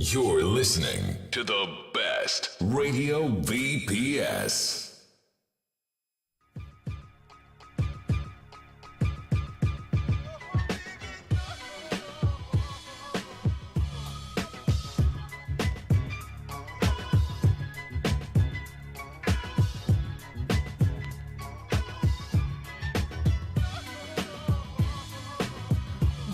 You're listening to the best Radio VPS.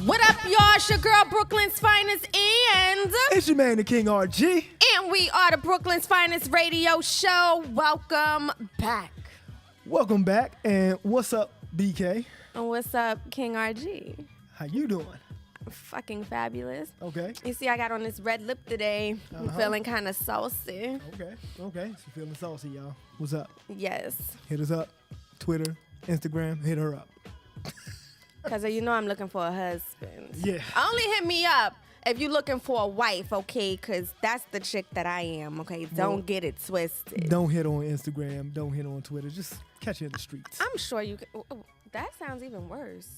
What up, y'all? It's your girl, Brooklyn's Finest, and it's your man, the King RG. And we are the Brooklyn's Finest radio show. Welcome back. Welcome back. And what's up, BK? And what's up, King RG? How you doing? Fucking fabulous. Okay. You see, I got on this red lip today. I'm feeling kind of saucy. Okay. So feeling saucy, y'all. What's up? Yes. Hit us up. Twitter, Instagram, hit her up. Because you know I'm looking for a husband. Yeah. Only hit me up if you're looking for a wife, okay? Because that's the chick that I am, okay? Don't get it twisted. Don't hit on Instagram. Don't hit on Twitter. Just catch it in the streets. I'm sure you could. That sounds even worse.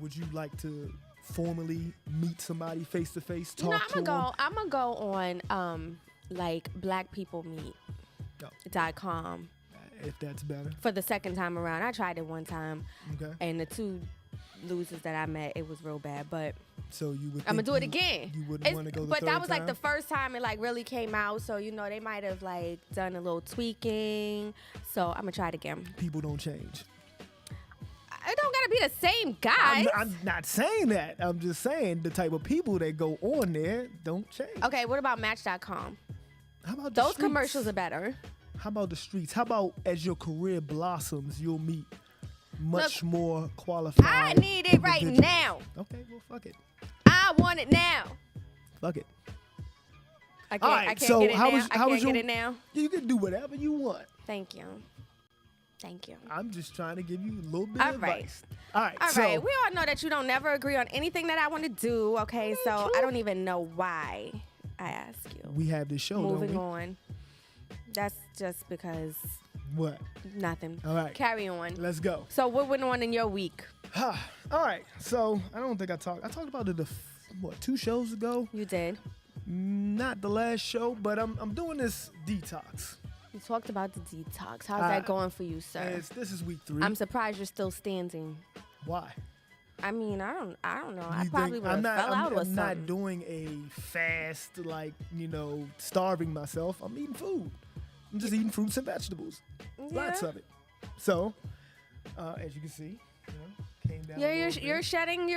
Would you like to formally meet somebody face to face? Talk No, to them? I'm gonna go on like blackpeoplemeet.com. If that's better. For the second time around. I tried it one time. Okay. And the two losers that I met, it was real bad. But so you would. I'm gonna do it again. You wouldn't want to go the But third that was like time? the first time it like really came out. So you know they might have like done a little tweaking. So I'm gonna try it again. People don't change. It don't gotta be the same guy. I'm not saying that. I'm just saying the type of people that go on there don't change. Okay, what about Match.com? How about Those the streets? commercials are better. How about the streets? How about as your career blossoms, you'll meet much more qualified. I need it right individuals. now. Okay, well, fuck it. I want it now. Fuck it. I can't, All right, I can't so get it how now. was- I how can't was get your- it now. You can do whatever you want. Thank you. Thank you. I'm just trying to give you a little bit All of right. advice. All right. All so, right. We all know that you don't never agree on anything that I want to do. Okay, so I don't even know why I ask you. we have this show, Moving don't on. That's just because we? What? nothing. All right. Carry on. Let's go. So what went on in your week? All right. So I don't think I talked about it 2 shows ago. You did. Not the last show, but I'm doing this detox. You talked about the detox. How's that going for you, sir? This is week 3. I'm surprised you're still standing. Why? I mean, I don't know. I You probably think- would have fell out or I'm something. not doing a fast, starving myself. I'm eating food. I'm just eating fruits and vegetables. Lots Yeah. of it. So, as you can see, came down. Yeah, a little you're bit.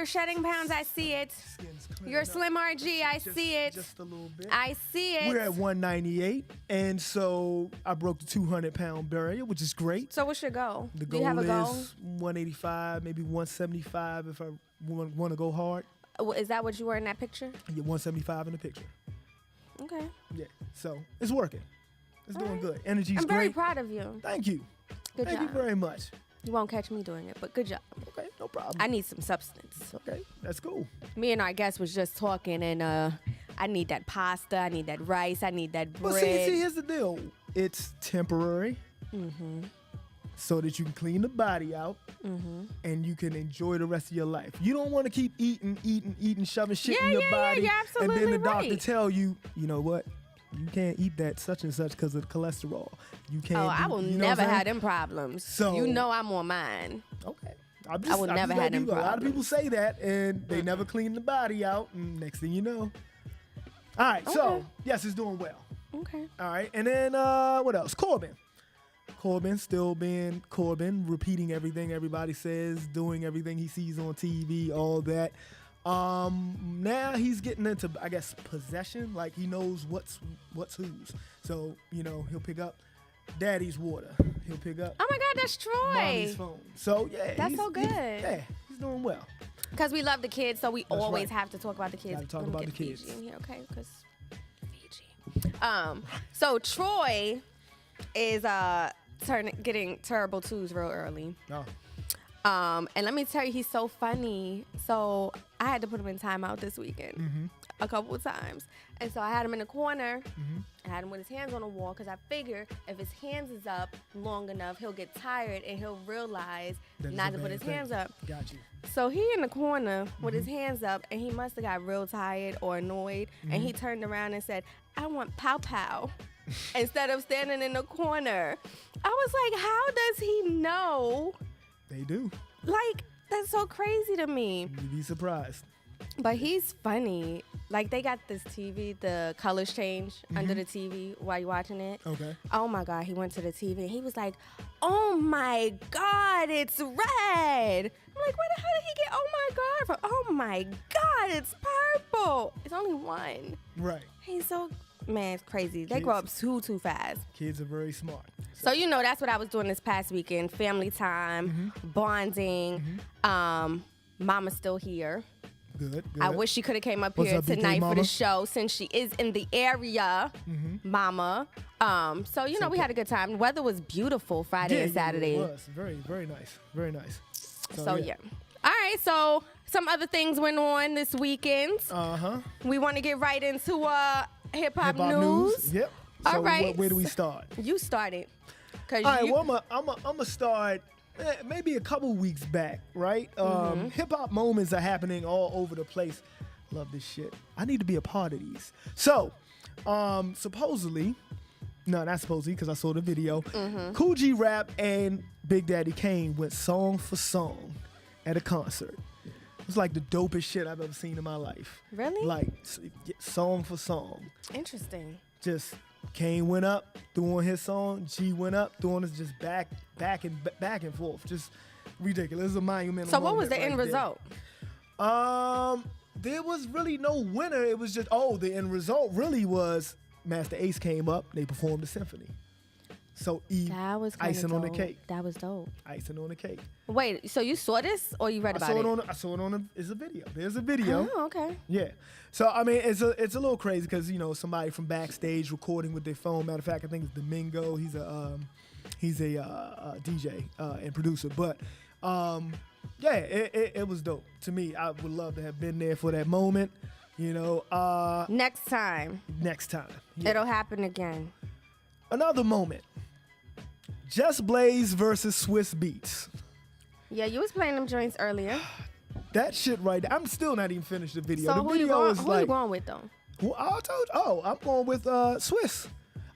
shedding pounds. I see it. Skin's clearing You're up slim RG. I see it. Just a little bit. I see it. We're at 198, and so I broke the 200-pound barrier, which is great. So what's your goal? The Do you have a goal? is 185, maybe 175 if I want to go hard. Is that what you were in that picture? Yeah, 175 in the picture. Okay. Yeah, so it's working. It's doing right. good. Energy's I'm very great. proud of you. Thank you. Good Thank job. you very much. You won't catch me doing it, but good job. Okay, no problem. I need some substance. Okay, that's cool. Me and our guest was just talking, and I need that pasta. I need that rice. I need that bread. But see, here's the deal. It's temporary, so that you can clean the body out, and you can enjoy the rest of your life. You don't want to keep eating, shoving shit in your body, you're and then absolutely the doctor right. tell you, you know what? You can't eat that such and such because of the cholesterol. You can't. Oh, I will you know never what I'm have saying? them problems. So- you know I'm on mine. Okay. I will never have them A lot of problems. people say that, and they never clean the body out, and next thing you know. All right, so, Okay. yes, it's doing well. Okay. All right, and then what else? Corbin still being Corbin, repeating everything everybody says, doing everything he sees on TV, all that. Now he's getting into, I guess, possession. Like he knows what's whose. So he'll pick up Daddy's water. He'll pick up Oh my God, that's Mommy's Troy. phone. So yeah, That's so good. He's doing well. Because we love the kids, so we always right. have to talk about the kids. Gotta talk Let me about get the kids. Fiji in here, okay? Because Fiji. So Troy is getting terrible twos real early. No. And let me tell you, he's so funny. So I had to put him in timeout this weekend. a couple of times. And so I had him in the corner. I had him with his hands on the wall because I figure if his hands is up long enough, he'll get tired and he'll realize not to put his hands up. Got you. So he in the corner with his hands up, and he must have got real tired or annoyed, and he turned around and said, I want pow pow, instead of standing in the corner. I was like, how does he know? They do. Like, that's so crazy to me. You'd be surprised. But he's funny. Like, they got this TV, the colors change under the TV while you're watching it. Okay. Oh, my God. He went to the TV, and he was like, oh, my God, it's red. I'm like, where the hell did he get oh, my God from? Oh, my God, it's purple. It's only one. Right. He's so, man, it's crazy. They grow up too fast. Kids are very smart. So, you know, that's what I was doing this past weekend. Family time, bonding. Mama's still here. Good. I wish she could have came up What's here up, BK tonight for the Mama? show since she is in the area, Mama. So, you know, we had a good time. The weather was beautiful Friday and Saturday. It was. Very, very nice. Very nice. So, yeah. All right, so some other things went on this weekend. We want to get right into hip-hop news. Yep. All So right. where do we start? You started. All right, well, I'm gonna start maybe a couple weeks back, right? Hip-hop moments are happening all over the place. Love this shit. I need to be a part of these. So, supposedly, no, not supposedly, because I saw the video, Kool G Rap and Big Daddy Kane went song for song at a concert. It was like the dopest shit I've ever seen in my life. Really? Like, song for song. Interesting. Just Kane went up doing his song, G went up doing his just back and forth, just ridiculous. It's a monumental. So what was the moment end right result? there. There was really no winner. It was just the end result really was Master Ace came up. They performed the symphony. So That was kinda icing on the dope. cake. That was dope. Icing on the cake. Wait, so you saw this or you read about it? I saw it on it's a video. There's a video. Oh, okay. Yeah. So I mean, it's a little crazy because somebody from backstage recording with their phone. Matter of fact, I think it's Domingo. He's a DJ and producer. But yeah, it was dope to me. I would love to have been there for that moment. Next time. Yeah. It'll happen again. Another moment. Just Blaze versus Swiss Beats. Yeah, you was playing them joints earlier. That shit right there. I'm still not even finished the video. So The who you video is going with though? Well, I told you. I'm going with Swiss.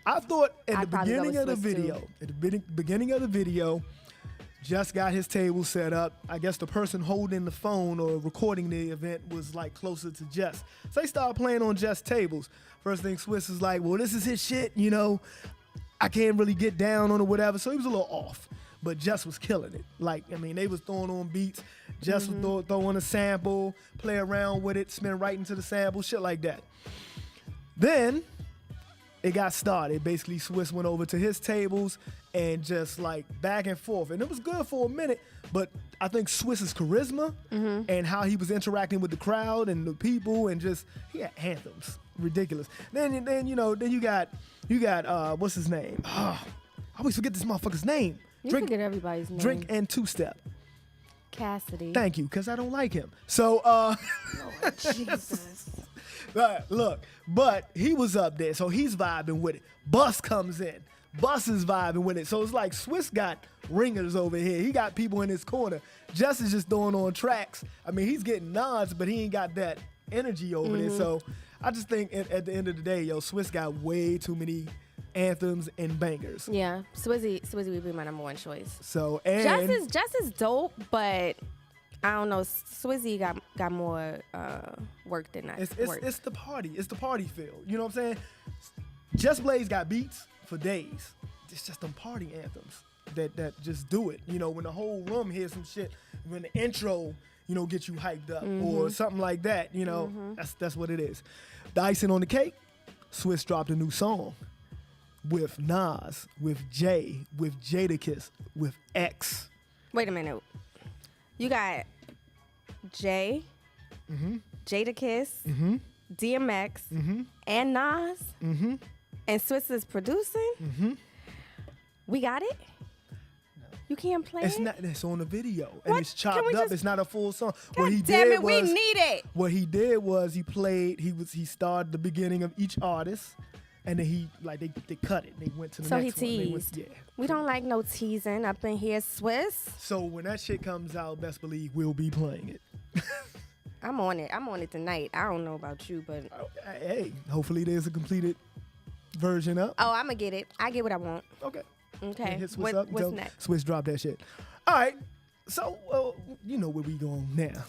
I thought at the probably go beginning with of the Swiss, video, too. at the beginning of the video, Just got his table set up. I guess the person holding the phone or recording the event was like closer to Just. So they started playing on Just tables. First thing Swiss is like, well, this is his shit, I can't really get down on it, whatever. So he was a little off. But Just was killing it. They was throwing on beats. Just was throwing a sample, play around with it, spin right into the sample, shit like that. Then it got started. Basically, Swiss went over to his tables and just back and forth. And it was good for a minute, but I think Swiss's charisma and how he was interacting with the crowd and the people and just, he had anthems. Ridiculous. Then you got what's his name? I always forget this motherfucker's name. You forget everybody's name. Drink and Two Step. Cassidy. Thank you, because I don't like him. So, Lord Jesus. look, but he was up there, so he's vibing with it. Bus comes in. Bus is vibing with it. So it's like Swiss got ringers over here. He got people in his corner. Just is just throwing on tracks. He's getting nods, but he ain't got that energy over there. So I just think at the end of the day, Swiss got way too many anthems and bangers. Yeah, Swizzy would be my number one choice. So and Just is dope, but I don't know. Swizzy got more work than I. It's the party. It's the party feel. You know what I'm saying? Just Blaze got beats for days. It's just them party anthems that just do it. When the whole room hears some shit, when the intro, get you hyped up or something like that. That's what it is. The icing on the cake, Swiss dropped a new song with Nas, with Jay, with Jadakiss, with X. Wait a minute. You got Jay, Jadakiss, DMX, and Nas, and Swiss is producing. We got it. You can't play It's it? not. It's on the video, and What? it's Can chopped we up. just- It's not a full song. God damn it, we need it. What he did was he played. He started the beginning of each artist, and then they cut it. They went to the So next he one. They went- teased. yeah. We don't like no teasing up in here, Swiss. So when that shit comes out, best believe we'll be playing it. I'm on it. I'm on it tonight. I don't know about you, but Hey, hopefully there's a completed version up. oh, I'm gonna get it. I get what I want. Okay. Okay. Yeah, hit Swiss up. What's Tell next? Swiss drop that shit. All right. So you know where we going now.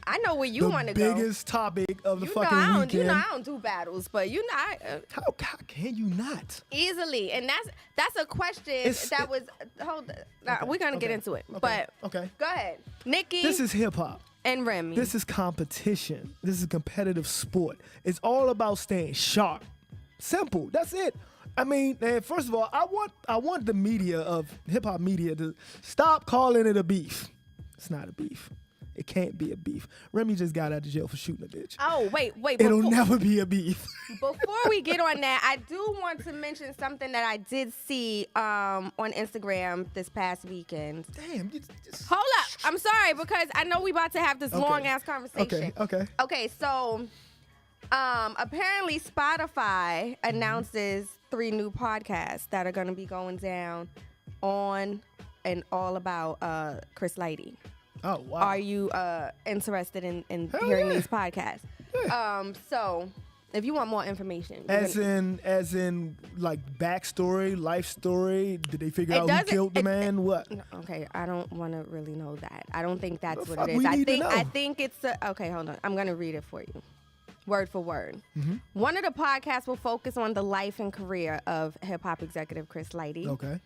I know where you want to The go. biggest topic of the You know, fucking I don't, weekend. you know, I don't do battles, but you know, How can you not? easily, and that's a question that was. Hold, we're gonna get into it, but Okay. go ahead, Nikki. This is hip hop. and Remy. This is competition. This is a competitive sport. It's all about staying sharp. Simple. That's it. I mean, first of all, I want the media of hip hop media to stop calling it a beef. It's not a beef. It can't be a beef. Remy just got out of jail for shooting a bitch. Oh, wait. It'll never be a beef. Before we get on that, I do want to mention something that I did see on Instagram this past weekend. Damn. Hold up. I'm sorry, because I know we about to have this long-ass conversation. Okay. Okay, so apparently Spotify announces 3 new podcasts that are going to be going down on and all about Chris Lighty. Oh, wow. Are you interested in Hell hearing yeah. these podcasts? Yeah. So if you want more information, As in, like backstory, life story. Did they figure It out who doesn't- killed the it- man? What? okay, I don't want to really know that. I don't think that's The what fuck it is. we need to I know? think it's okay. Hold on, I'm gonna read it for you, word for word. Mm-hmm. One of the podcasts will focus on the life and career of hip hop executive Chris Lighty. Okay.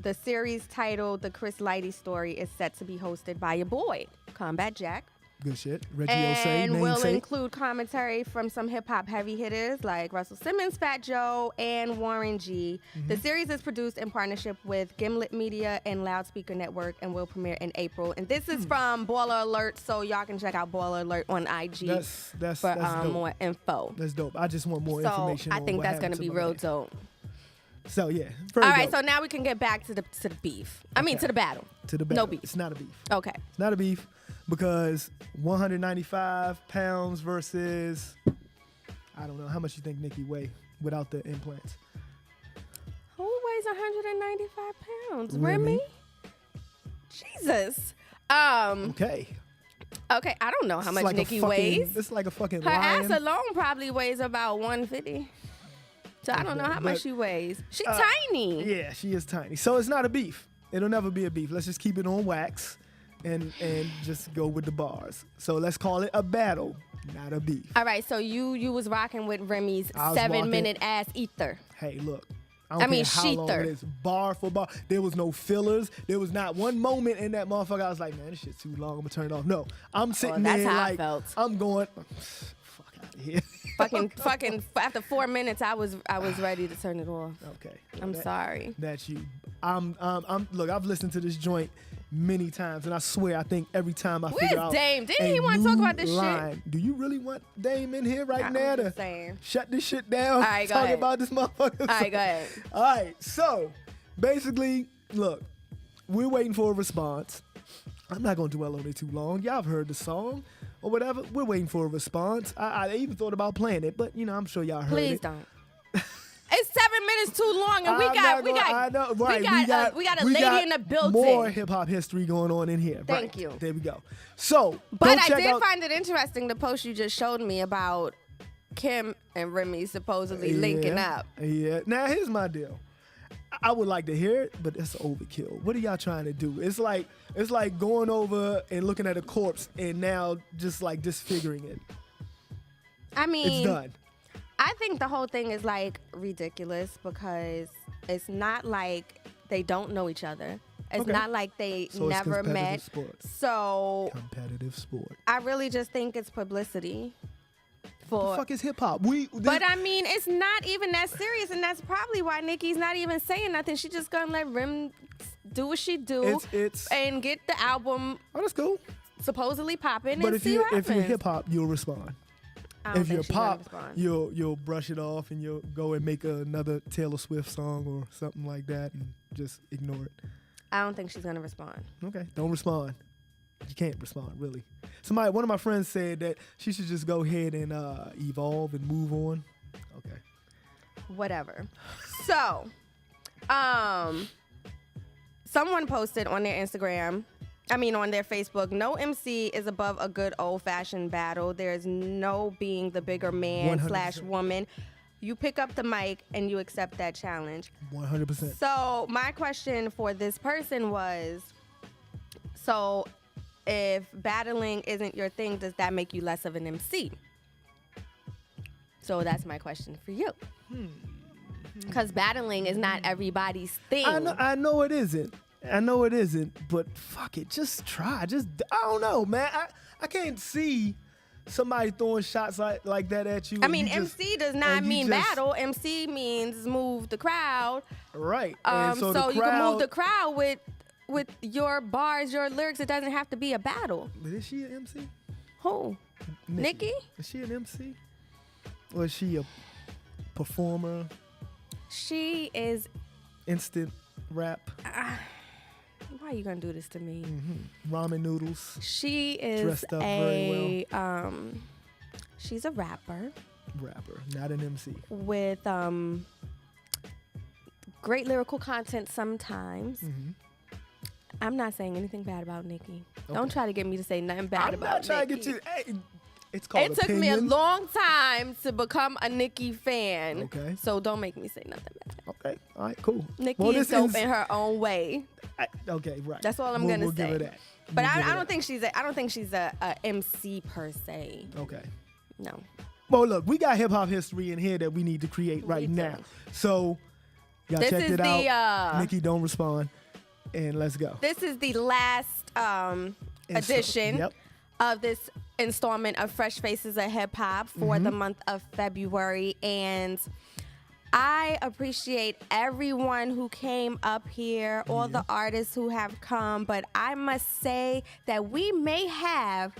The series titled "The Chris Lighty Story" is set to be hosted by your boy Combat Jack. Good shit. Reggie Osei, And will namesake. include commentary from some hip-hop heavy hitters like Russell Simmons, Fat Joe, and Warren G. Mm-hmm. The series is produced in partnership with Gimlet Media and Loudspeaker Network and will premiere in April. And this is from Baller Alert, so y'all can check out Baller Alert on IG That's for dope. more info. That's dope. I just want more So information. I on think what that's going happened to be my real man. dope. So yeah. All right, so now we can get back to the beef. I mean, Okay. to the battle. to the No battle. beef. It's not a beef. Okay. It's not a beef because 195 pounds versus I don't know how much you think Nikki weigh without the implants. Who weighs 195 pounds? Remy. Remy? Jesus. Okay. Okay, I don't know how It's much like a Nikki fucking- weighs. It's like a fucking Her lion. ass alone probably weighs about 150. So I don't know how much But- she weighs. She tiny. Yeah, she is tiny. So it's not a beef. It'll never be a beef. Let's just keep it on wax and just go with the bars. So let's call it a battle, not a beef. All right, so you was rocking with Remy's I was 7-minute ass ether. Hey, look. I I don't mean, care how long sheether. it is, bar for bar. There was no fillers. There was not one moment in that motherfucker I was like, man, this shit's too long. I'm gonna turn it off. No, I'm sitting that's there how I like felt. I'm going. Fuck out of here. fucking after 4 minutes I was ready to turn it off. Okay. I'm sorry. That's you. Look, I've listened to this joint many times, and I swear, I think every time I Where's figure out. Dame? Didn't a he wanna talk new about this shit? line. Do you really want Dame in here right I'm now just to saying. shut this shit down? All right, go Talking ahead. about this motherfucker. All right, go ahead. All right, so basically, look, we're waiting for a response. I'm not gonna dwell on it too long. Y'all have heard the song or whatever. We're waiting for a response. I even thought about playing it, but I'm sure y'all heard Please it. don't. It's 7 minutes too long, and we I'm got not gonna- I know, right, we got a we lady got in the building. More hip hop history going on in here. Thank Right, you. There we go. So, But go I check did out, find it interesting the post you just showed me about Kim and Remy supposedly linking up. Yeah. Now here's my deal. I would like to hear it, but it's overkill. What are y'all trying to do? It's like going over and looking at a corpse and now just like disfiguring it. I mean, It's done. I think the whole thing is like ridiculous because it's not like they don't know each other. It's Okay. not like they So it's never competitive met. sport. So Competitive sport. I really just think it's publicity. The fuck is hip hop? But I mean, it's not even that serious, and that's probably why Nicki's not even saying nothing. She just gonna let Rim do what she do It's and get the album oh, that's cool. supposedly popping But and if see you what if you're happens. hip hop, you'll respond. I don't If you're think she's gonna pop, respond. you'll brush it off and you'll go and make another Taylor Swift song or something like that and just ignore it. I don't think she's gonna respond. Okay, don't respond. You can't respond, really. One of my friends said that she should just go ahead and evolve and move on. Okay. Whatever. So, someone posted on their Instagram, on their Facebook, no MC is above a good old-fashioned battle. There's no being the bigger man 100%. / woman. You pick up the mic and you accept that challenge. 100%. So my question for this person was, so if battling isn't your thing, does that make you less of an MC? So that's my question for you. Because battling is not everybody's thing. I know it isn't. But fuck it, just try. I don't know, man. I can't see somebody throwing shots like that at you. MC does not mean battle. MC means move the crowd. Right. So you can move the crowd with your bars, your lyrics. It doesn't have to be a battle. But is she an MC? Who? Nikki? Is she an MC? Or is she a performer? She is. Instant rap. Why are you gonna do this to me? Ramen noodles. She is dressed up very well. She's a rapper, not an MC. with great lyrical content sometimes. I'm not saying anything bad about Nikki. Okay. Don't try to get me to say nothing bad about I'm not trying Nikki. to get you. Hey, it's called It took me a opinion. long time to become a Nikki fan. Okay. So don't make me say nothing bad. Okay. All right. Cool. Nikki is dope in her own way. Okay. Right. That's all I'm gonna we'll say. Give her that. But We'll give her I don't that. think she's a MC per se. Okay. No. Well, look, we got hip hop history in here that we need to create right We do. now. So, y'all This checked is it the, out. Nikki, don't respond, and let's go. This is the last edition Yep. of this installment of Fresh Faces of Hip Hop for the month of February. And I appreciate everyone who came up here, all the artists who have come. But I must say that we may have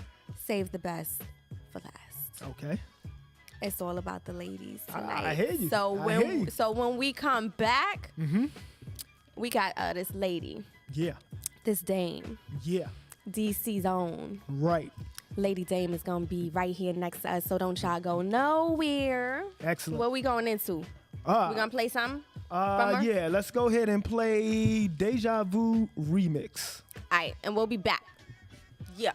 saved the best for last. Okay. It's all about the ladies tonight. I hear you. So I hear you. when we come back, we got this lady, Yeah. this dame, Yeah. DC's own. Right. Lady Dame is gonna be right here next to us, so don't y'all go nowhere. Excellent. What we going into? We gonna play something? from her? Yeah, let's go ahead and play Deja Vu Remix. All right, and we'll be back. Yeah.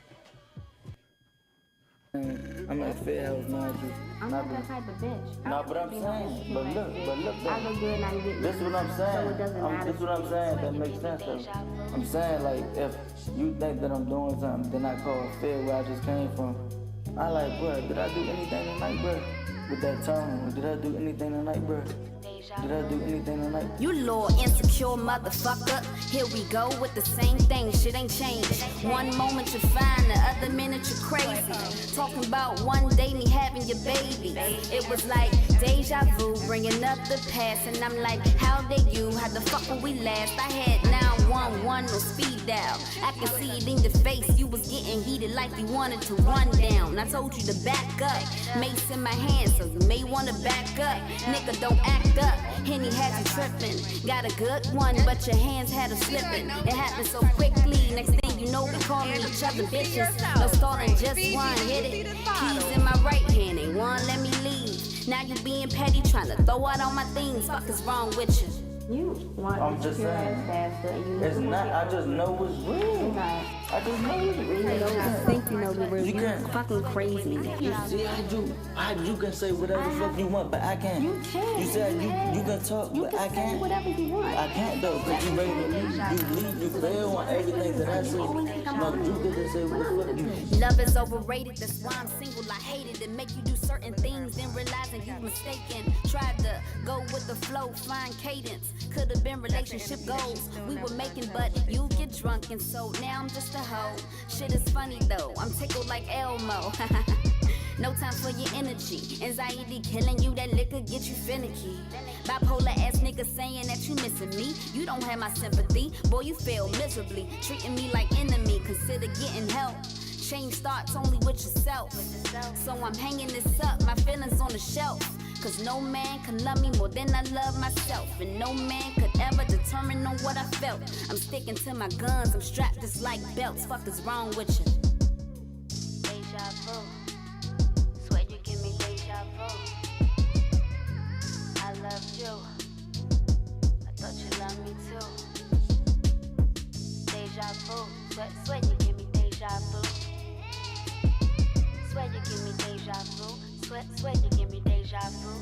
I'm at Fair House now. I'm not that type of bitch. No, but I'm saying, but look, I go good and I get this is what I'm So it saying. doesn't matter. This is what I'm saying. That makes sense. Though. I'm saying, like, if you think that I'm doing something, then I call fair where I just came from. I like, bro, did I do anything tonight, bro? With that tone, did I do anything tonight, bro? Did I do anything tonight? You little insecure motherfucker. Here we go with the same thing. Shit ain't changed. One moment you're fine, the other minute you're crazy. Talking about one day me having your baby. It was like deja vu, bringing up the past. And I'm like, how did you? How the fuck will we last? I had 911 no speed dial. I can see it in your face. You was getting heated like you wanted to run down. I told you to back up. Mace in my hand, so you may wanna back up. Nigga, don't act up. Henny had you tripping. Got a good one, but your hands had her slipping. It happened so quickly. Next thing you know, we calling each other bitches. No stalling, just one hit it. Keys in my right hand, they won't let me leave. Now you being petty, trying to throw out all my things. Fuck is wrong with you? You want I'm to just secure saying. ass faster and you It's not. I just know it's real. I just know it's real. I think you know the real. You You're can't. fucking crazy. You see, you can say whatever the fuck you want, but I can't. You can. You said you can talk, You but can I say can't. whatever you want. I can't though, because you ready to leave. You leave, you fail on everything that I say. No, you get to say what the fuck you. Love is overrated, that's why I'm single. I hate it. It make you do certain things, then realizing you mistaken. Tried to go with the flow, find cadence. Could have been relationship goals we were making, but you get drunk and so now I'm just a hoe. Shit is funny though, I'm tickled like Elmo. No time for your energy. Anxiety killing you, that liquor get you finicky. Bipolar ass nigga saying that you missing me. You don't have my sympathy. Boy, you fail miserably. Treating me like enemy, consider getting help. Change starts only with yourself. So I'm hanging this up, my feelings on the shelf. Cause no man can love me more than I love myself. And no man could ever determine on what I felt. I'm sticking to my guns, I'm strapped just like belts. Fuck is wrong with you? Deja vu. Swear you give me deja vu. I love you. I thought you loved me too. Deja vu. Swear you give me deja vu. Swear you give me deja vu. Swear you give me deja vu.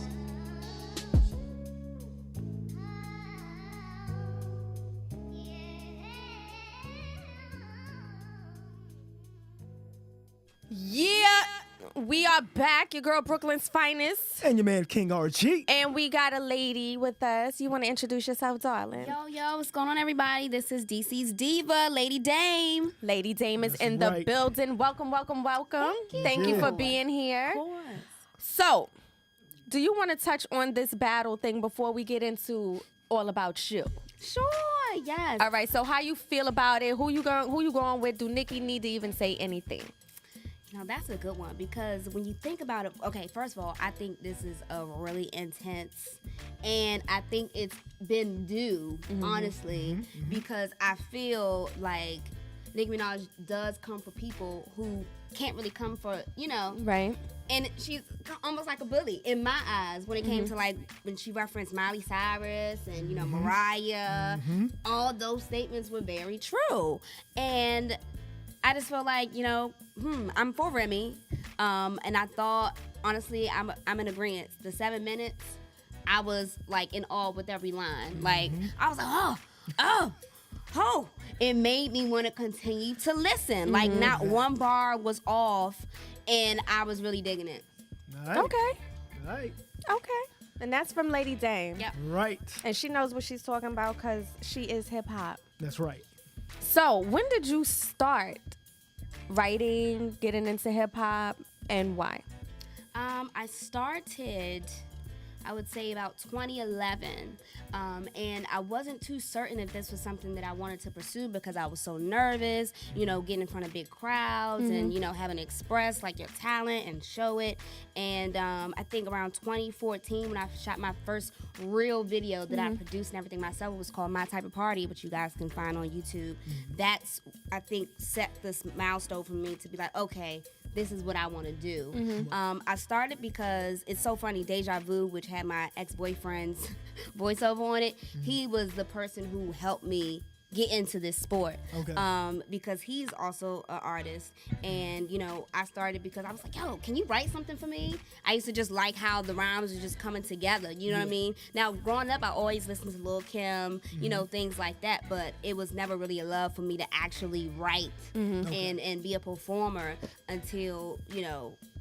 Yeah, we are back. Your girl Brooklyn's finest. And your man King RG. And we got a lady with us. You want to introduce yourself, darling? Yo, what's going on, everybody? This is DC's Diva, Lady Dame. Lady Dame is That's in the right. building. Welcome. Thank you Yeah. for being here. Of course. So, do you want to touch on this battle thing before we get into all about you? Sure, yes. All right. So, how you feel about it? Who you going with? Do Nikki need to even say anything? Now, that's a good one because when you think about it, okay, first of all, I think this is a really intense, and I think it's been due, honestly, because I feel like Nicki Minaj does come for people who can't really come for, Right. and she's almost like a bully in my eyes when it came to like when she referenced Miley Cyrus and Mariah. All those statements were very true, and I just feel like I'm for Remy, and I thought honestly I'm in agreement. The 7 minutes, I was like in awe with every line. Like I was like oh. It made me want to continue to listen. Like not one bar was off, and I was really digging it. Right. Okay. Right. And that's from Lady Dame. Yep. Right. And she knows what she's talking about because she is hip hop. That's right. So, when did you start writing, getting into hip hop, and why? I started, I would say about 2011, and I wasn't too certain if this was something that I wanted to pursue because I was so nervous, getting in front of big crowds and, having to express like your talent and show it. And I think around 2014 when I shot my first real video that I produced and everything myself, it was called My Type of Party, which you guys can find on YouTube. That's, I think, set this milestone for me to be like, okay, this is what I want to do. I started because it's so funny, Deja Vu, which had my ex-boyfriend's voiceover on it, he was the person who helped me get into this sport. Okay. Because he's also an artist. And, I started because I was like, yo, can you write something for me? I used to just like how the rhymes were just coming together. You know what I mean? Now, growing up, I always listened to Lil' Kim, things like that. But it was never really a love for me to actually write and be a performer until,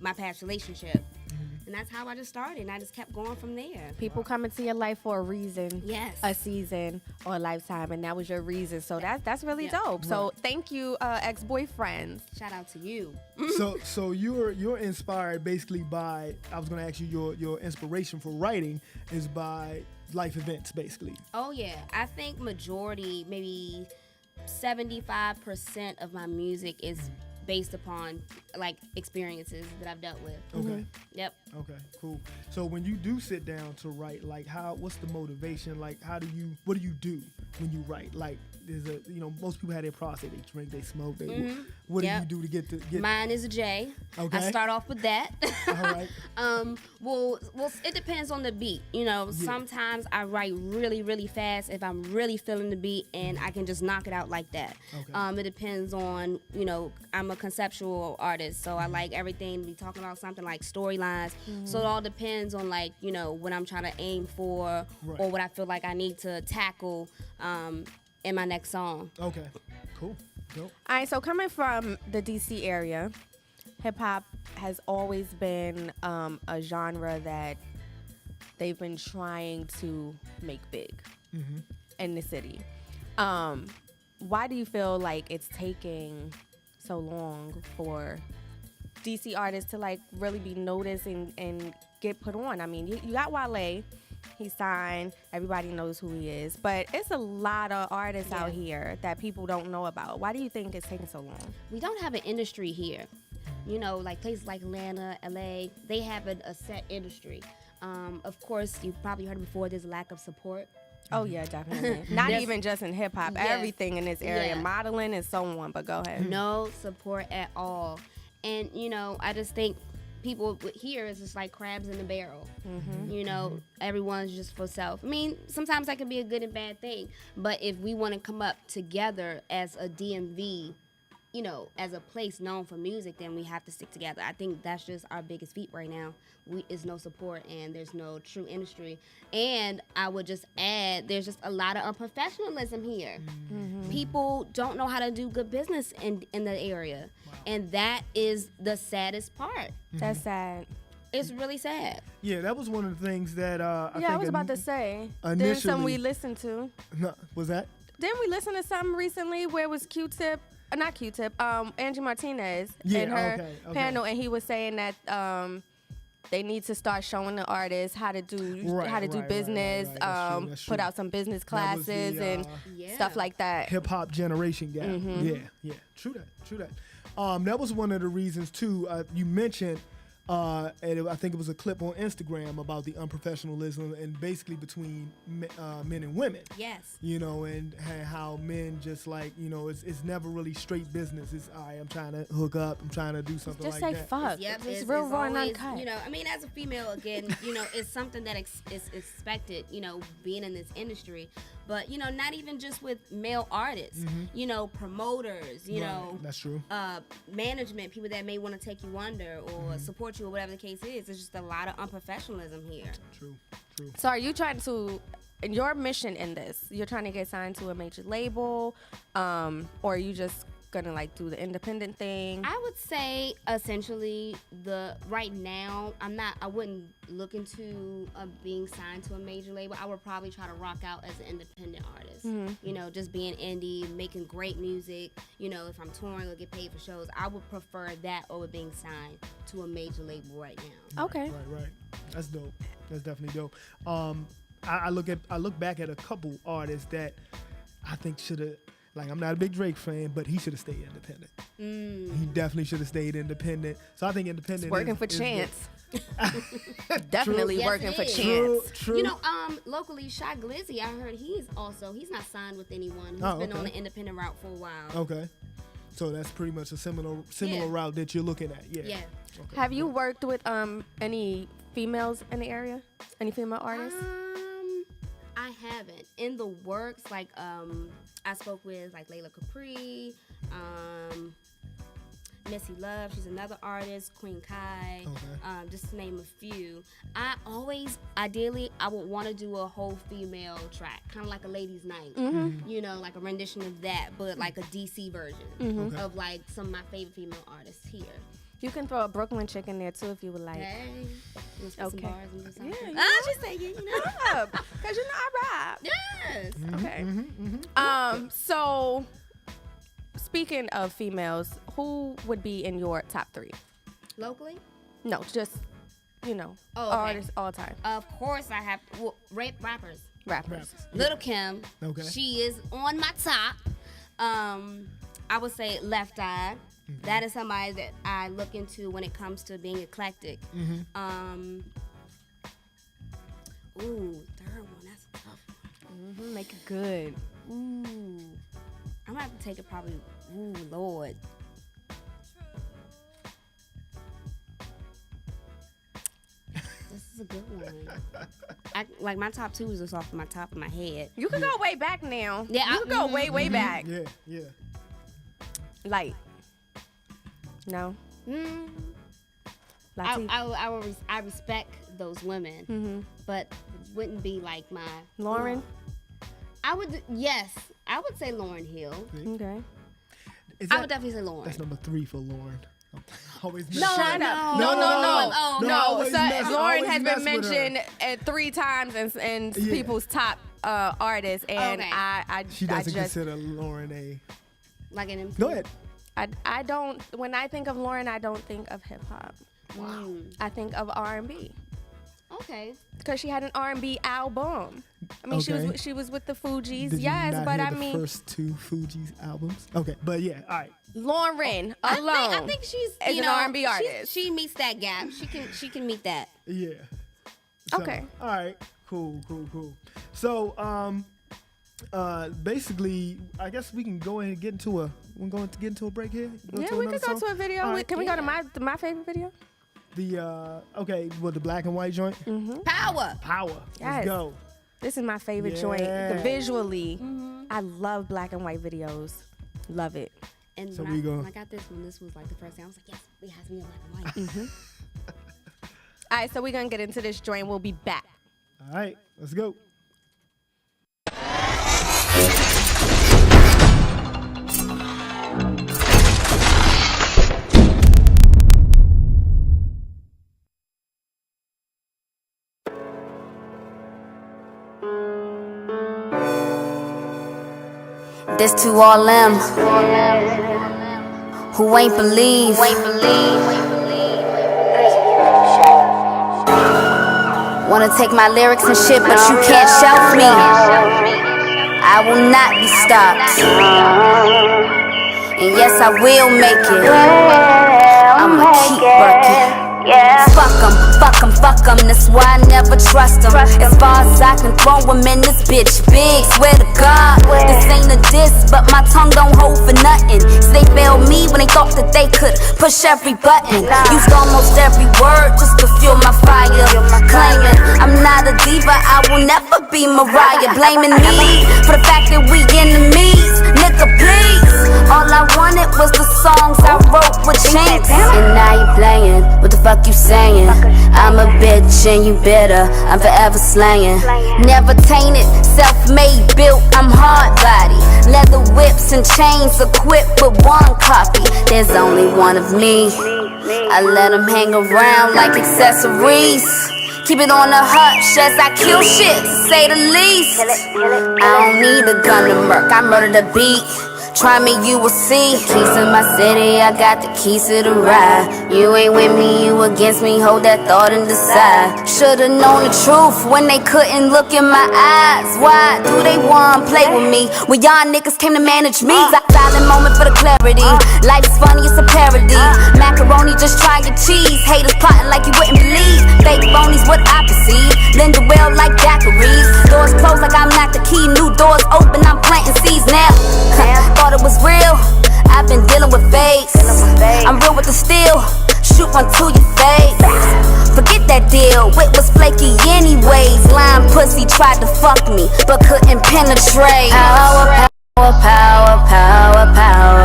my past relationship. And that's how I just started, and I just kept going from there. People come into your life for a reason, Yes. a season, or a lifetime, and that was your reason. So that's really dope. So thank you, ex-boyfriends. Shout out to you. So you're inspired basically by, I was gonna ask you your inspiration for writing is by life events basically. Oh, yeah. I think majority, maybe 75% of my music is based upon like experiences that I've dealt with. Okay. Yep. Okay, cool. So when you do sit down to write, like what's the motivation? Like what do you do when you write? Like there's most people have their process. They drink, they smoke, they what do you do to get Mine is a J. Okay. I start off with that. All right. Well, it depends on the beat. Sometimes I write really, really fast if I'm really feeling the beat and I can just knock it out like that. Okay. It depends on, I'm a conceptual artist, so I like everything to be talking about something like storylines. So it all depends on like, what I'm trying to aim for or what I feel like I need to tackle in my next song. Okay. Cool. Dope. All right, so coming from the DC area, hip hop has always been a genre that they've been trying to make big in the city. Why do you feel like it's taking so long for DC artists to like really be noticed and get put on? I mean, you got Wale. He signed. Everybody knows who he is. But it's a lot of artists out here that people don't know about. Why do you think it's taking so long? We don't have an industry here. Like places like Atlanta, LA, they have a set industry. Of course, you've probably heard before, there's a lack of support. Oh yeah, definitely. Not even just in hip hop, Yes. everything in this area, Yeah. modeling and so on. But go ahead. No support at all. And, I just think people here is just like crabs in a barrel. Everyone's just for self. I mean, sometimes that can be a good and bad thing. But if we want to come up together as a DMV, as a place known for music, then we have to stick together. I think that's just our biggest feat right now. Is no support, and there's no true industry. And I would just add, there's just a lot of unprofessionalism here. People don't know how to do good business in the area. And that is the saddest part. That's sad. It's really sad. Yeah, that was one of the things that I think I was about to say. There's initially- some we listened to. No, was that? Didn't we listen to something recently where it was Q-Tip? Not Q-Tip. Angie Martinez and her okay. panel, and he was saying that they need to start showing the artists how to do business, That's true. put out some business That was classes the, and stuff like that. Hip hop generation gap. Yeah. True that. That was one of the reasons too. You mentioned, and I think it was a clip on Instagram about the unprofessionalism and basically between men and women. Yes. And how men just like, it's never really straight business. It's I'm trying to hook up. I'm trying to do something Just like say that. fuck. Yep, It's real raw and always, uncut. as a female, again, it's something that is expected, being in this industry. But, not even just with male artists, promoters, That's true. management, people that may want to take you under or support you or whatever the case is. It's just a lot of unprofessionalism here. True. So are you trying to, your mission in this, you're trying to get signed to a major label, or are you just gonna like do the independent thing? I would say essentially right now I wouldn't look into being signed to a major label. I would probably try to rock out as an independent artist. Just being indie, making great music. If I'm touring or get paid for shows, I would prefer that over being signed to a major label right now. Okay. Right. That's dope. That's definitely dope. I look back at a couple artists that I think should have. Like, I'm not a big Drake fan, but he should have stayed independent. He definitely should have stayed independent. So I think independent Working for is Chance. Definitely Yes, working it for is. Chance. True. Locally, Shy Glizzy, I heard he's not signed with anyone. He's been on the independent route for a while. Okay. So that's pretty much a similar Yeah. route that you're looking at. Yeah. Yeah. Okay. Have you worked with any females in the area? Any female artists? I haven't. In the works, like I spoke with like Layla Capri, Missy Love, she's another artist, Queen Kai, just to name a few. Ideally, I would want to do a whole female track, kind of like a ladies' night, like a rendition of that, but like a DC version of like some of my favorite female artists here. You can throw a Brooklyn chick in there too if you would like. Hey, let's put some Okay. bars and do something. Yeah, I'm just saying, Because I rap. Yes. Okay. So, speaking of females, who would be in your top 3? Locally? No, just, okay. artists all time. Of course, I have rappers. Rappers. Little Kim. Okay. She is on my top. I would say Left Eye. That is somebody that I look into when it comes to being eclectic. Third one. That's a tough one. Make it good. Ooh. I'm gonna have to take it probably. Ooh, Lord. This is a good one. My top 2 is just off my top of my head. You can go way back now. Yeah, You can go way back. Yeah. Light. No. Latif. I respect those women, but wouldn't be like my Lauren. I would say Lauryn Hill. Okay. I would definitely say Lauren. That's number 3 for Lauren. Always No, mess- shut up. No. No. always So mess- Lauren always has mess been with her. mentioned 3 times in Yeah. people's top artists, and Okay. She I doesn't just consider Lauren a. Like an MC. Go ahead. I don't. When I think of Lauren, I don't think of hip hop. Wow. I think of R&B Okay. because she had an R&B album. I mean, Okay. she was with the Fugees, Did you yes, not but hear I the mean, first 2 Fugees albums? Okay, but yeah, all right. Lauren alone. I think she's as an R&B artist. She meets that gap. She can meet that. Yeah. So, Okay. All right. Cool. So, basically, I guess we can go ahead and get into a break here. Yeah, we could go to a video. All right. Can we go to my favorite video? The black and white joint. Power. Yes. Let's go. This is my favorite joint. Yeah. Visually, I love black and white videos. Love it. And So when I got this one, this was like the first thing I was like, yes, it has to be in black and white. All right, so we're gonna get into this joint. We'll be back. All right. Let's go. This to all them who ain't believe. Wanna take my lyrics and shit, but you can't shelf me. I will not be stopped. And yes, I will make it. I'ma keep working. Fuck 'em, that's why I never trust 'em. As far as I can throw 'em in this bitch big, swear to God. This ain't a diss, but my tongue don't hold for nothing. So they failed me when they thought that they could push every button. Used almost every word just to fuel my fire. Claiming I'm not a diva, I will never be Mariah. Blaming me for the fact that we enemies. Nigga, please. All I wanted was the songs I wrote with Chinks. And now you playing, what the fuck you saying? I'm a bitch and you bitter, I'm forever slaying. Never tainted, self-made, built, I'm hard body. Leather whips and chains equipped with one copy. There's only one of me, I let them hang around like accessories. Keep it on the hush as I kill shit, to say the least. I don't need a gun to murk, I murder the beat. Try me, you will see. Keys to my city, I got the keys to the ride. You ain't with me, you against me, hold that thought and decide. Should've known the truth when they couldn't look in my eyes. Why do they wanna play with me when y'all niggas came to manage me? Silent moment for the clarity. Life is funny, it's a parody. Macaroni, just try your cheese. Haters plotting like you wouldn't believe. Fake phonies, what I perceive. Lend a well like daiquiris. Doors closed like I'm not the key. New doors open, I'm planting seeds now. Thought it was real, I've been dealing with fakes. I'm real with the steel, shoot one to your face. Forget that deal, wit was flaky anyways. Lying pussy tried to fuck me, but couldn't penetrate. Power, power, power, power, power.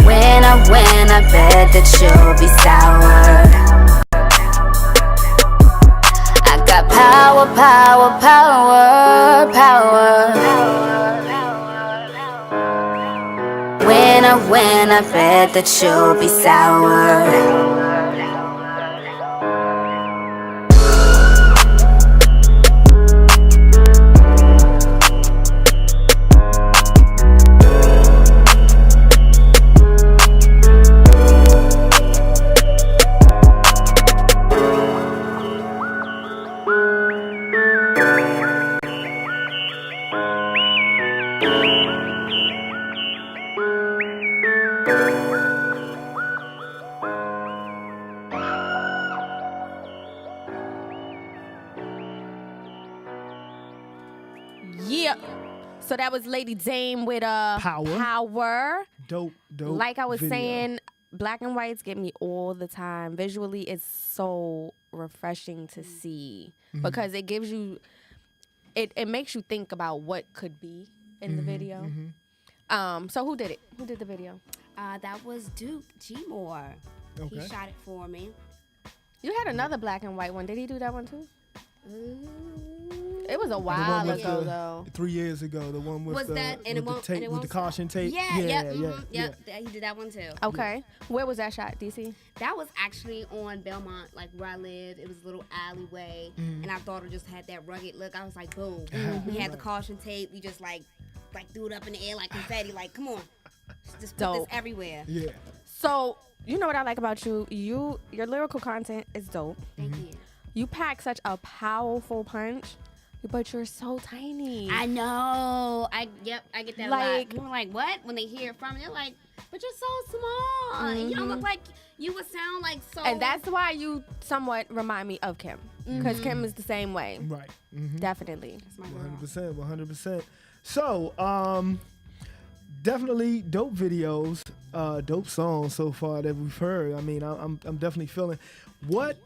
When I bet that you'll be sour. I got power, power, power, power. When I bet that you'll be sour. Yeah. So that was Lady Dame with Power. Dope. Like I was video. saying, black and whites get me all the time. Visually, it's so refreshing to see because it gives you, it makes you think about what could be in the video. So who did it? Who did the video? That was Duke G Moore. Okay. He shot it for me. You had another black and white one. Did he do that one too? It was a The one while with ago the- though. 3 years ago, the one with Was the that and it with the won't tape and it with won't the caution stop? tape. Yeah. He did that one too. Okay. Where was that shot, DC? That was actually on Belmont, like where I live. It was a little alleyway, and our daughter just had that rugged look. I was like, boom. We had the caution tape. We just like threw it up in the air like confetti. Like, come on, just put this Dope. everywhere. Yeah. So you know what I like about you? Your lyrical content is dope. Thank you. You pack such a powerful punch. But you're so tiny. I know. I get that a lot. Like- People are like, what? When they hear it from me, they're like, but you're so small. And you don't look like you would sound like so. And that's why you somewhat remind me of Kim. Because Kim is the same way. Right. Definitely. That's my girl. 100%. So, definitely dope videos, dope songs so far that we've heard. I mean, I'm definitely feeling. What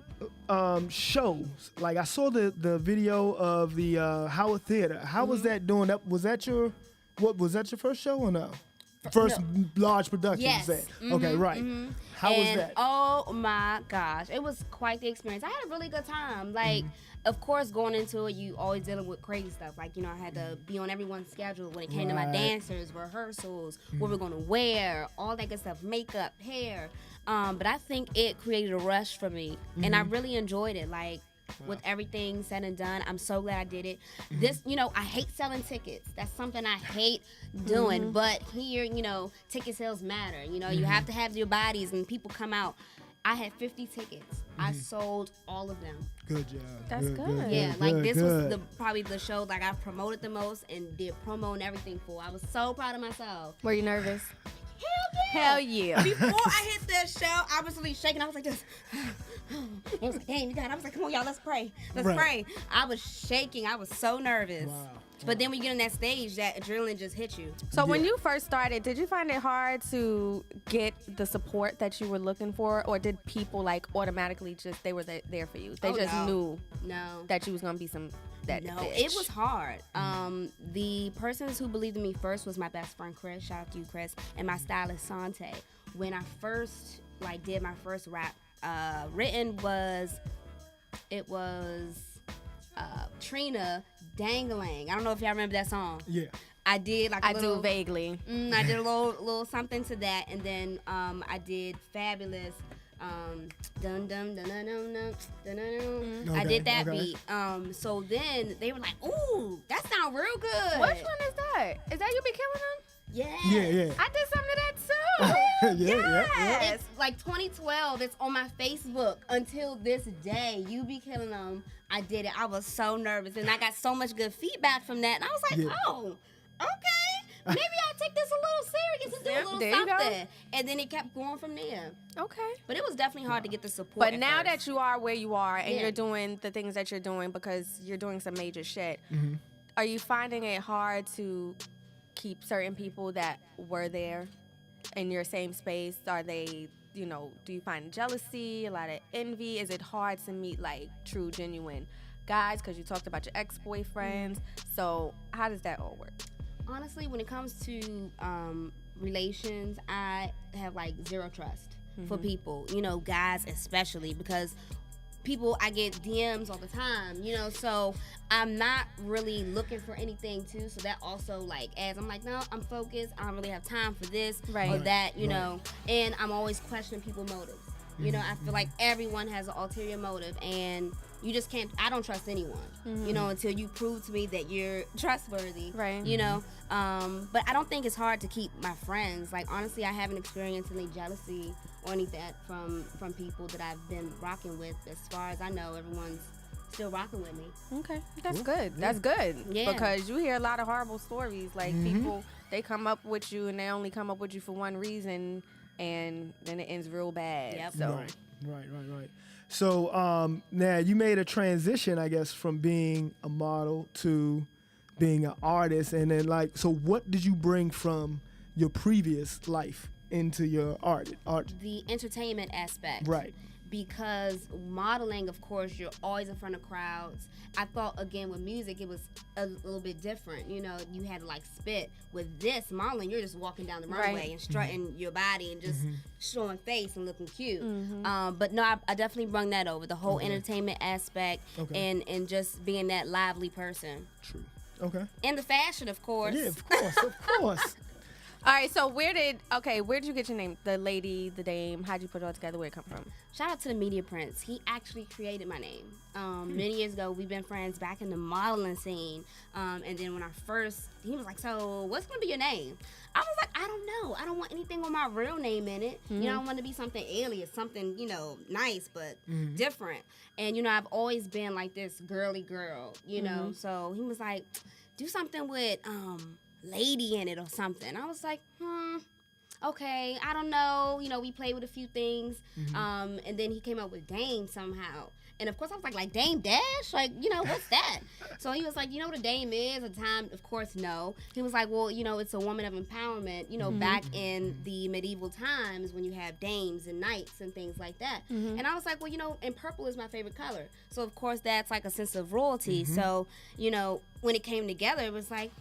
shows? Like I saw the video of the Howard Theater. How was that doing? Was that your first show or no? First large production. Yes. You said. Okay, right. How was that? Oh my gosh, it was quite the experience. I had a really good time. Like, of course, going into it, you always dealing with crazy stuff. Like, I had to be on everyone's schedule when it came to my dancers, rehearsals, what we're gonna wear, all that good stuff, makeup, hair. But I think it created a rush for me, and I really enjoyed it. Like, with everything said and done, I'm so glad I did it. This, I hate selling tickets. That's something I hate doing. But here, ticket sales matter. You have to have your bodies, and people come out. I had 50 tickets. I sold all of them. Good job. That's good. Yeah, like this was probably the show like I promoted the most and did promo and everything for. I was so proud of myself. Were you nervous? Hell Hell yeah. Before I hit that show, I was really shaking. I was like this. It was like, dang, you got it. I was like, come on, y'all, let's pray. Let's pray. I was shaking. I was so nervous. Wow. But then when you get on that stage, that adrenaline just hits you. So when you first started, did you find it hard to get the support that you were looking for, or did people like automatically just they were there for you? They just knew that you was gonna be that No, bitch. it was hard. The persons who believed in me first was my best friend Chris. Shout out to you, Chris, and my stylist Sante. When I first did my first rap, written was Trina Dangling. I don't know if y'all remember that song. Yeah. I did like I do vaguely. I did a little something to that, and then I did Fabulous. Dun dun dun dun dun dun dun dun. I did that beat. So then they were like, "Ooh, that sound real good." Which one is that? Is that You Be Killing Them? Yeah. Yeah. I did some of that too. Yeah. It's like 2012. It's on my Facebook until this day. You Be Killing Them. I did it. I was so nervous, and I got so much good feedback from that. And I was like, oh, okay. Maybe I'll take this a little serious and do a little there you go. something. And then it kept going from there. Okay. But it was definitely hard to get the support. But at now first. that you are where you are and Yeah. you're doing the things that you're doing because you're doing some major shit, are you finding it hard to keep certain people that were there in your same space? Are they, do you find jealousy, a lot of envy? Is it hard to meet like true, genuine guys? Because you talked about your ex-boyfriends. So how does that all work? Honestly, when it comes to relations, I have like zero trust for people, guys especially, because I get DMs all the time, so I'm not really looking for anything too. So that also as I'm like, no, I'm focused. I don't really have time for this or that, know, and I'm always questioning people's motives. I feel like everyone has an ulterior motive, and you just can't. I don't trust anyone, until you prove to me that you're trustworthy, Right. But I don't think it's hard to keep my friends. Like, honestly, I haven't experienced any jealousy or any that from people that I've been rocking with. As far as I know, everyone's still rocking with me. Okay, that's good. That's good. Yeah. Because you hear a lot of horrible stories. Like people, they come up with you and they only come up with you for one reason, and then it ends real bad. Yep. So Right. So now you made a transition, I guess, from being a model to being an artist, and then so what did you bring from your previous life into your art? The entertainment aspect. Right. Because modeling, of course, you're always in front of crowds. I thought, again, with music, it was a little bit different. You had to spit. With this modeling, you're just walking down the runway and strutting your body and just showing face and looking cute. But no, I definitely brung that over, the whole entertainment aspect and just being that lively person. True. Okay. And the fashion, of course. Yeah, of course. all right. So where did you get your name? The lady, the dame. How'd you put it all together? Where'd it come from? Shout out to the Media Prince. He actually created my name. Many years ago, we've been friends back in the modeling scene. And then when he was like, so what's going to be your name? I was like, I don't know. I don't want anything with my real name in it. You know, I want to be something alias, something, nice but different. And, I've always been like this girly girl, you know. So he was like, do something with lady in it or something. I was like, okay, I don't know. We played with a few things. And then he came up with Dame somehow. And, of course, I was like Dame Dash? Like, what's that? So he was like, you know what a dame is? At the time, of course, no. He was like, well, it's a woman of empowerment, back in the medieval times when you have dames and knights and things like that. And I was like, well, and purple is my favorite color. So, of course, that's like a sense of royalty. So, when it came together, it was like,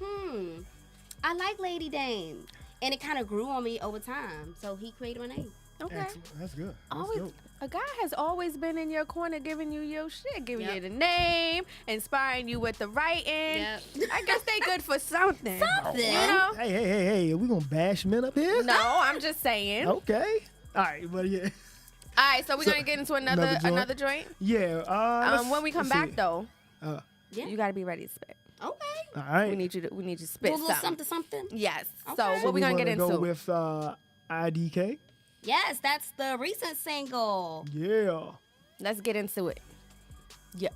I like Lady Dame. And it kind of grew on me over time. So he created my name. Okay. Excellent. That's good. That's Always, dope. a guy has always been in your corner giving you your shit, giving you the name, inspiring you with the writing. I guess they good for something. Hey, are we going to bash men up here? No, I'm just saying. Okay. All right, but yeah. All right, so we're going to get into another joint? Yeah. When we come back, though, Yeah. you got to be ready to spit. Okay. All right. We need you to spit Do a little something. something. Yes. Okay. So what we going to get into? Go with IDK. Yes, that's the recent single. Yeah. Let's get into it. Yeah.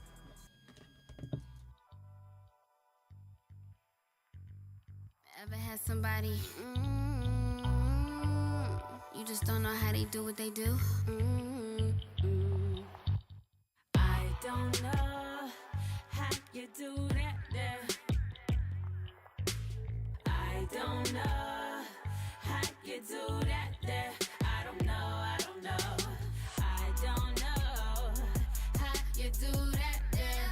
Ever had somebody, you just don't know how they do what they do? I don't know how you do that there. I don't know how you do that there. I don't know, I don't know. I don't know how you do that there.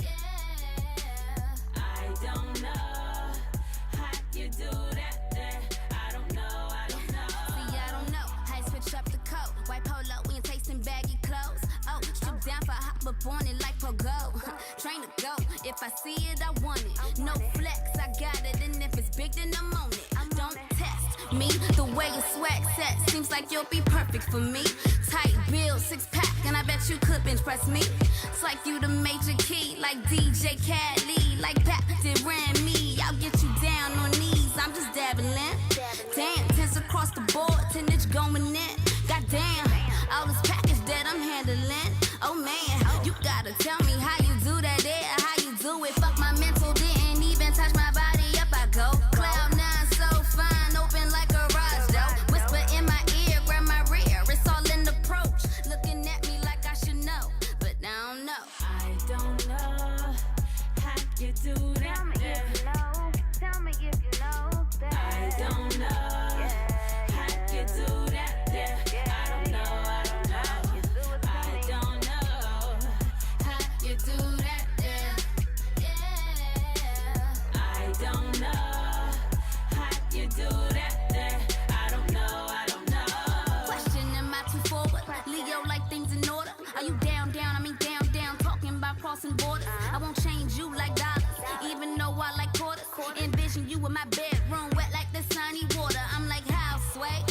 Yeah. I don't know how you do that there. I don't know, I don't know. See, I don't know. How you switch up the coat. White polo, we ain't tasting baggy clothes. Oh, strip down for hop up on it like pogo. Train to go. If I see it, I want it. No flex, I got it. And if it's big, then I'm on it. Don't test me. The way your swag set seems like you'll be perfect for me. Tight build, 6-pack, and I bet you could bench press me. It's like you the major key, like DJ Khaled, like Pat did ran me. I'll get you down on knees. I'm just dabbling. Damn, tense across the board, 10-inch going in. Goddamn, all this package that I'm handling. Oh man, you gotta tell me how you do that there, how you do it. Fuck my mental, didn't even touch my body. Up I go. Cloud 9 so fine, open like a garage door. Whisper in my ear, grab my rear. It's all in the approach. Looking at me like I should know, but I don't know. I don't know how you do that there. Tell me if you know that. I don't know how you do that there. I don't know, I don't know. I don't know How you do that there. Yeah. I don't know how you do that there. I don't know, I don't know. Question, am I too forward? Leo like things in order. Are you down, I mean down, talking about crossing borders. I won't change you like dollars, even though I like quarters. Envision you in my bedroom, wet like the sunny water. I'm like, how, sway?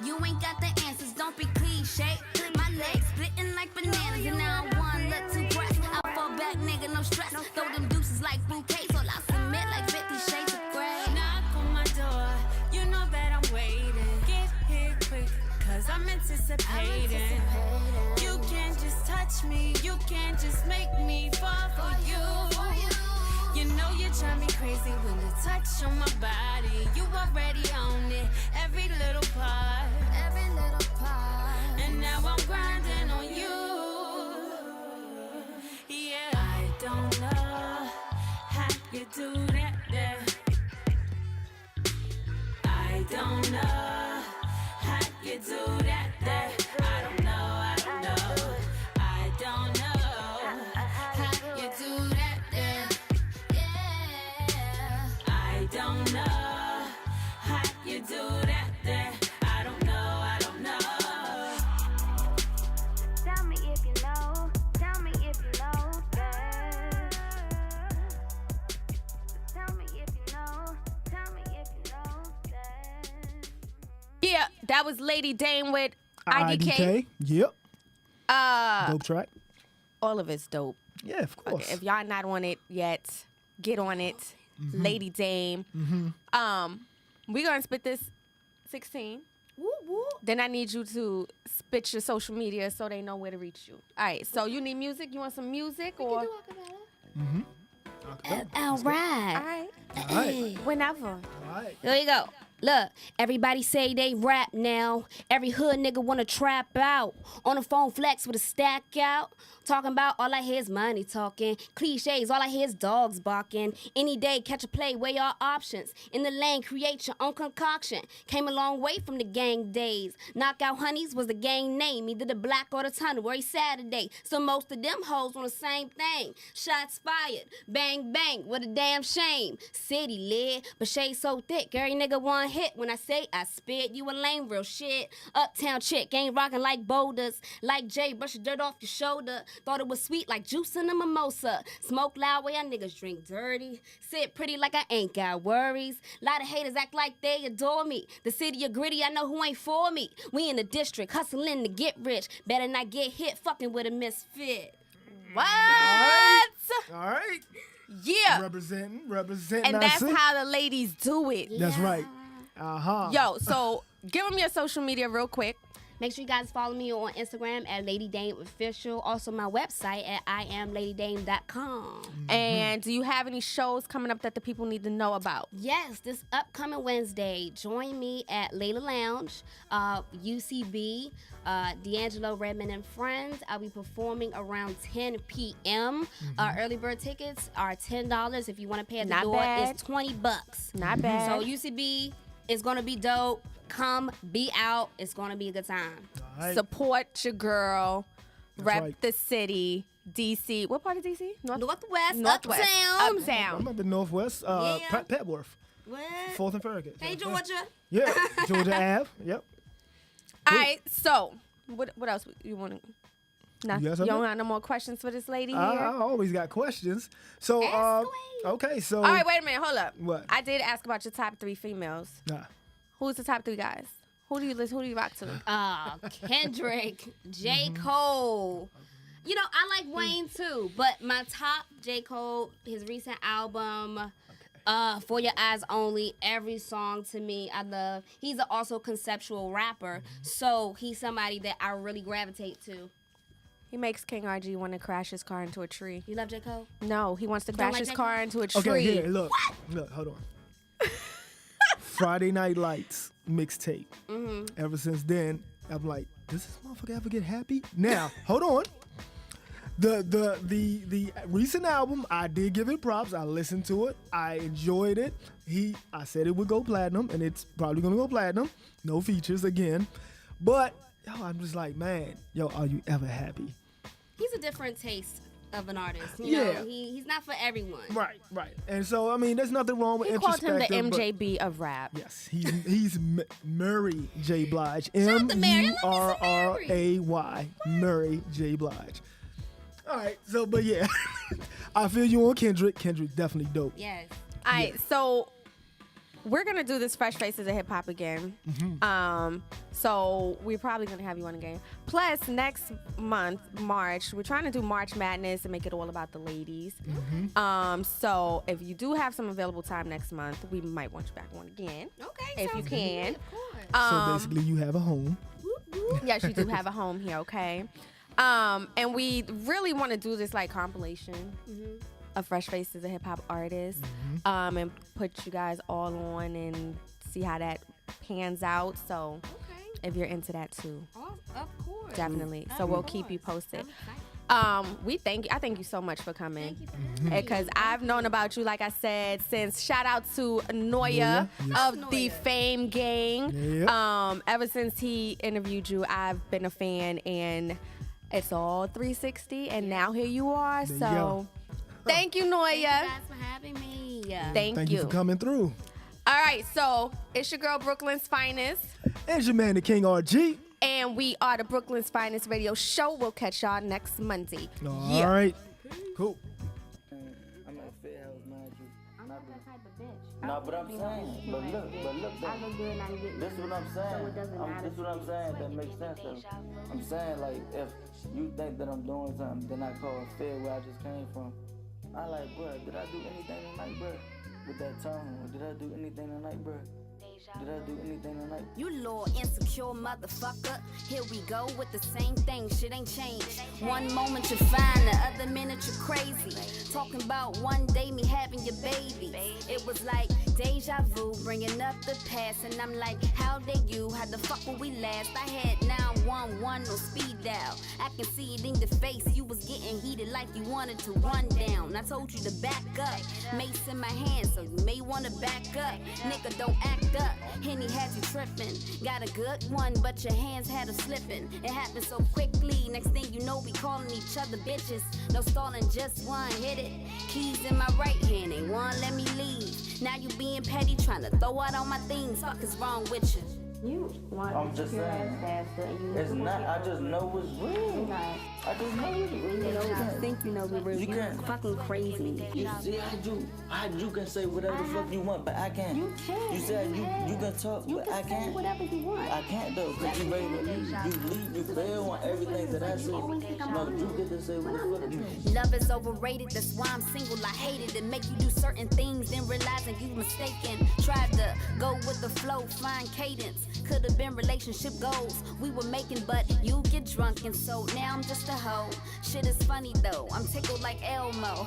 You ain't got the answers, don't be cliche. My legs splitting like bananas, and now I'm one look too pressed. I fall back, nigga, no stress. Throw them deuces like bouquets, so I submit like 50 shades of gray. Knock on my door, you know that I'm waiting. Get here quick, cause I'm anticipating. You can't just touch me, you can't just make me fall for you. You know you drive me crazy when you touch on my body. You already own it, every little part. Every little part. And now I'm grinding on you. Yeah, I don't know how you do that there. I don't know how you do that there. I don't know, I don't know. I don't know how you do that there. Yeah. I don't know how you do that there. I don't know, I don't know. Tell me if you know. Tell me if you know that. Tell me if you know. Tell me if you know that. Yeah, that was Lady Dame with IDK. Yep. Uh, Dope track. all of it's dope. Yeah, of course. Okay, if y'all not on it yet, get on it. Lady Dame. we're going to spit this 16. Woo woo. Then I need you to spit your social media so they know where to reach you. All right, so you need music? You want some music? Or? All right. All right. Whenever. All right. There you go. Look, everybody say they rap now. Every hood nigga wanna trap out. On the phone flex with a stack out. Talking about all I hear is money talking. Cliches, all I hear is dogs barking. Any day, catch a play, weigh your options. In the lane, create your own concoction. Came a long way from the gang days. Knockout Honeys was the gang name. Either the block or the tunnel every Saturday. So most of them hoes on the same thing. Shots fired, bang bang, what a damn shame. City lit, but shade so thick. Every nigga one hit when I say I spit. You a lame real shit. Uptown chick, ain't rocking like boulders. Like Jay, brush the dirt off your shoulder. Thought it was sweet like juice in a mimosa. Smoke loud way y'all niggas drink dirty. Sit pretty like I ain't got worries. Lot of haters act like they adore me. The city of gritty, I know who ain't for me. We in the district, hustling to get rich. Better not get hit fucking with a misfit. What? All right. Yeah. Representing. And I that's see. how the ladies do it. That's right. Yo, so give them your social media real quick. Make sure you guys follow me on Instagram at Lady Dame Official. Also my website at IamLadyDame.com. And do you have any shows coming up that the people need to know about? Yes, this upcoming Wednesday, join me at Layla Lounge, UCB, D'Angelo Redmond and Friends. I'll be performing around 10 p.m. Early bird tickets are $10. If you want to pay at the Not door, bad. it's $20. Not bad. So UCB is going to be dope. Come, be out. It's going to be a good time. All right. Support your girl. Rep right. the city. DC. What part of DC? Northwest, Northwest. Uptown. Uptown. I'm up in Northwest, Yeah. Petworth, What? 4th and Farragut. Hey, Georgia. Yeah, Georgia Ave. Yep. All right, so what else you want to... No, You you got don't something? have no more questions for this lady here? I always got questions. So, Ask away. okay, so. All right, wait a minute. Hold up. What? I did ask about your top 3 females. Nah. Who's the top 3 guys? Who do you listen? Who do you rock to? Kendrick, J. Cole. You know, I like Wayne too, but my top, J. Cole, his recent album, For Your Eyes Only, every song to me I love. He's also conceptual rapper, so he's somebody that I really gravitate to. He makes King RG want to crash his car into a tree. You love J. Cole? No, he wants to don't crash like his J. car Cole? into a tree. Okay, here, look, hold on. Friday Night Lights mixtape. Ever since then, I'm like, does this motherfucker ever get happy? Now, hold on. The recent album, I did give it props. I listened to it. I enjoyed it. I said it would go platinum, and it's probably gonna go platinum. No features again, but yo, I'm just like, man, yo, are you ever happy? He's a different taste of an artist. You Yeah. know, he's not for everyone. Right. And so, I mean, there's nothing wrong with He called him the introspective, but- MJB of rap. Yes, he's Murray J. Blige. out to Mary. I love me some MURRAY. Murray J. Blige. All right, so, but yeah, I feel you on Kendrick. Kendrick definitely dope. Yes. All right, so we're gonna do this Fresh Faces of Hip Hop again. So we're probably gonna have you on again. Plus, next month, March, we're trying to do March Madness and make it all about the ladies. So if you do have some available time next month, we might want you back on again. Okay. If you sounds can. good, of course. So basically, you have a home. Yes, you do have a home here, okay? And we really want to do this like compilation of Fresh Faces of Hip Hop artists, and put you guys all on and see how that pans out. So if you're into that too, Of course. definitely. So we'll keep you posted. I'm excited. I thank you so much for coming. Thank you for having me. Because I've known about you, like I said, since shout out to Noya of the Fame Gang. Yep. Ever since he interviewed you, I've been a fan, and it's all 360. And now here you are. There you So go. thank you, Thank you Noya. guys for having me. Thank you for coming through. All right, so it's your girl Brooklyn's Finest, And your man, the King RG. and we are the Brooklyn's Finest radio show. We'll catch y'all next Monday. All right. Cool. I'm at Fit House, mind you. I'm not that type of bitch. No, but I'm saying, but look, I look good and I get this is what I'm saying. So it doesn't matter. This is what I'm saying. That makes sense though. I'm saying like if you think that I'm doing something, then I call it fair where I just came from. I like, bro, did I do anything tonight, bro? With that tone, or did I do anything tonight, bro? Did I do anything tonight? You little insecure motherfucker. Here we go with the same thing. Shit ain't changed. One moment you're fine, the other minute you're crazy. Talking about one day me having your baby. It was like deja vu, bringing up the past, and I'm like, how dare you? How the fuck will we last? I had 911 on speed dial. I can see it in your face. You was getting heated like you wanted to run down. I told you to back up. Mace in my hand, so you may wanna back up. Nigga, don't act up. Henny had you tripping. Got a good one, but your hands had her slipping. It happened so quickly. Next thing you know, we calling each other bitches. No stalling, just one hit it. Keys in my right hand, ain't one let me leave. Now you being petty, trying to throw out all my things. Fuck is wrong with you? You want I'm just saying. faster and you It's not. I just know it's real. I just know it's real. I think you know we're real. You You can't. fucking crazy. You see how you can say whatever the fuck you want, but I can't. You can. You said you can talk, You but I can say can't. whatever you want. I can't though, cause you ready to leave. You leave, you fail on everything that I say. No, you get to say what the fuck you. Love is overrated, that's why I'm single. I hate it. It make you do certain things, then realizing you mistaken. Tried to go with the flow, find cadence. Could have been relationship goals we were making, but you get drunk, and so now I'm just a hoe. Shit is funny though, I'm tickled like Elmo.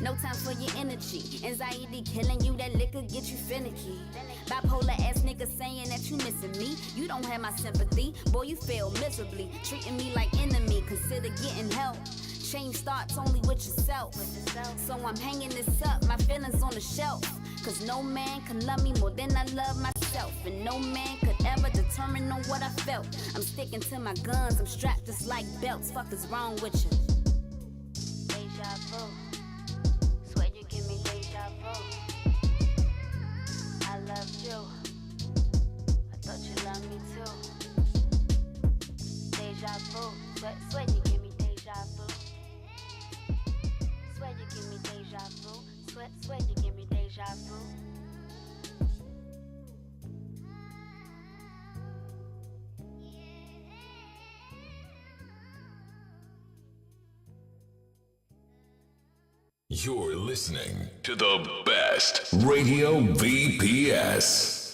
No time for your energy. Anxiety killing you, that liquor get you finicky. Bipolar ass nigga saying that you missing me. You don't have my sympathy, boy, you fail miserably. Treating me like enemy, consider getting help. Change starts only with yourself. So I'm hanging this up, my feelings on the shelf. Cause no man can love me more than I love myself. And no man could ever determine on what I felt. I'm sticking to my guns, I'm strapped just like belts. Fuck is wrong with you? Deja vu. Swear you give me deja vu. I loved you. I thought you loved me too. Deja vu. Swear you give me deja vu. Swear you give me deja vu. Swear you give me deja vu. You're listening to the best Radio VPS.